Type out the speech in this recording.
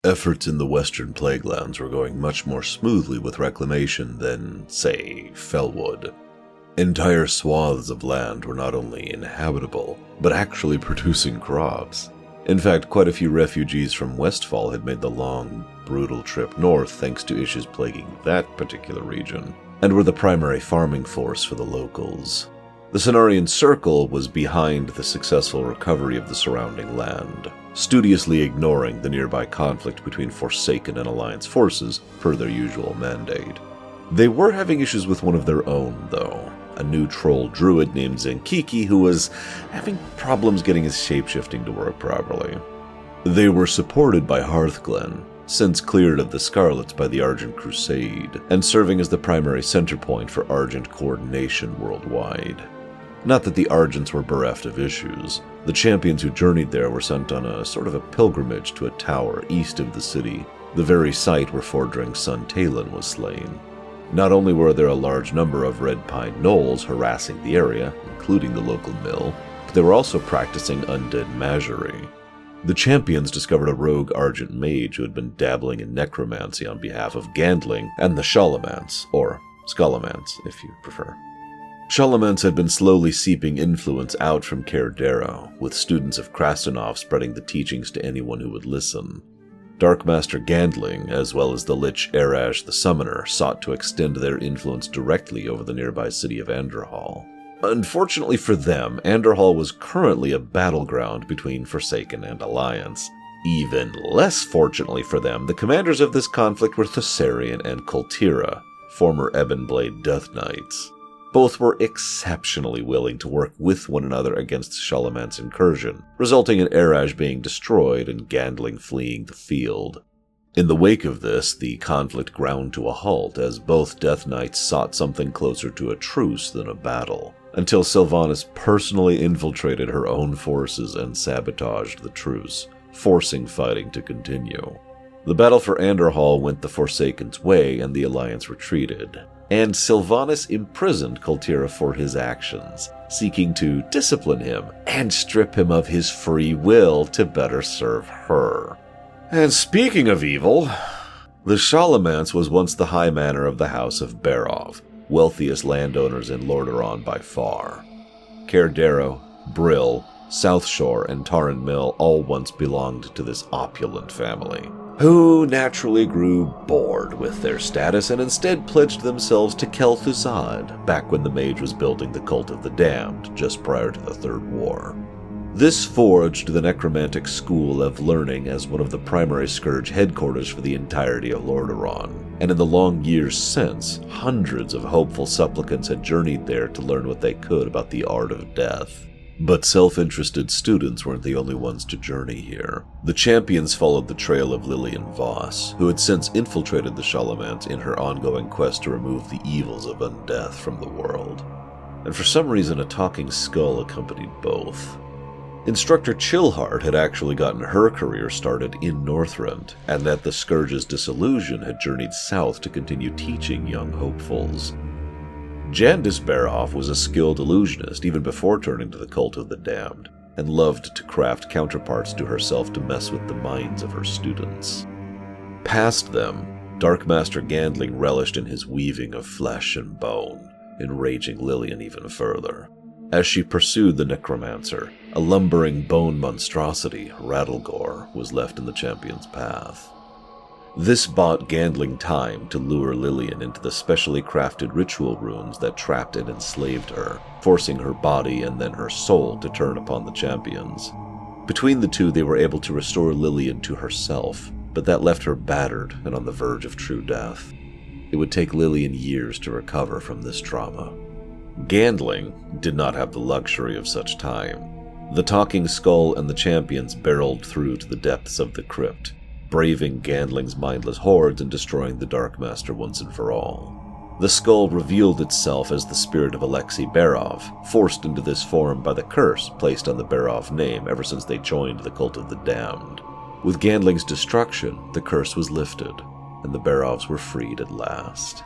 Efforts in the western Plaguelands were going much more smoothly with reclamation than, say, Fellwood. Entire swaths of land were not only inhabitable, but actually producing crops. In fact, quite a few refugees from Westfall had made the long, brutal trip north thanks to issues plaguing that particular region, and were the primary farming force for the locals. The Cenarian Circle was behind the successful recovery of the surrounding land, studiously ignoring the nearby conflict between Forsaken and Alliance forces per their usual mandate. They were having issues with one of their own, though, a new troll druid named Zenkiki who was having problems getting his shapeshifting to work properly. They were supported by Hearthglen, since cleared of the Scarlets by the Argent Crusade, and serving as the primary center point for Argent coordination worldwide. Not that the Argents were bereft of issues. The champions who journeyed there were sent on a sort of a pilgrimage to a tower east of the city, the very site where Fordring's son Talon was slain. Not only were there a large number of Red Pine Gnolls harassing the area, including the local mill, but they were also practicing undead magiry. The champions discovered a rogue Argent mage who had been dabbling in necromancy on behalf of Gandling and the Shalomance, or Scholomance if you prefer. Shalomance had been slowly seeping influence out from Caerdero, with students of Krastenov spreading the teachings to anyone who would listen. Darkmaster Gandling, as well as the Lich Erash the Summoner, sought to extend their influence directly over the nearby city of Anderhall. Unfortunately for them, Anderhall was currently a battleground between Forsaken and Alliance. Even less fortunately for them, the commanders of this conflict were Thessarian and Kultira, former Ebonblade Death Knights. Both were exceptionally willing to work with one another against Shaloman's incursion, resulting in Erash being destroyed and Gandling fleeing the field. In the wake of this, the conflict ground to a halt as both Death Knights sought something closer to a truce than a battle, until Sylvanas personally infiltrated her own forces and sabotaged the truce, forcing fighting to continue. The battle for Anderhall went the Forsaken's way and the Alliance retreated, and Sylvanas imprisoned Kultira for his actions, seeking to discipline him and strip him of his free will to better serve her. And speaking of evil, the Shalomance was once the high manor of the House of Barov, wealthiest landowners in Lordaeron by far. Caerdero, Brill, South Shore, and Taran Mill all once belonged to this opulent family, who naturally grew bored with their status and instead pledged themselves to Kel'Thuzad back when the mage was building the Cult of the Damned just prior to the Third War. This forged the Necromantic School of Learning as one of the primary Scourge headquarters for the entirety of Lordaeron, and in the long years since, hundreds of hopeful supplicants had journeyed there to learn what they could about the art of death. But self-interested students weren't the only ones to journey here. The champions followed the trail of Lillian Voss, who had since infiltrated the Shalomance in her ongoing quest to remove the evils of undeath from the world. And for some reason, a talking skull accompanied both. Instructor Chillheart had actually gotten her career started in Northrend, and at the Scourge's dissolution had journeyed south to continue teaching young hopefuls. Jandis Barov was a skilled illusionist even before turning to the Cult of the Damned, and loved to craft counterparts to herself to mess with the minds of her students. Past them, Darkmaster Gandling relished in his weaving of flesh and bone, enraging Lillian even further. As she pursued the necromancer, a lumbering bone monstrosity, Rattlegore, was left in the champion's path. This bought Gandling time to lure Lillian into the specially crafted ritual runes that trapped and enslaved her, forcing her body and then her soul to turn upon the champions. Between the two, they were able to restore Lillian to herself, but that left her battered and on the verge of true death. It would take Lillian years to recover from this trauma. Gandling did not have the luxury of such time. The Talking Skull and the champions barreled through to the depths of the crypt, braving Gandling's mindless hordes and destroying the Darkmaster once and for all. The skull revealed itself as the spirit of Alexei Barov, forced into this form by the curse placed on the Barov name ever since they joined the Cult of the Damned. With Gandling's destruction, the curse was lifted, and the Barovs were freed at last.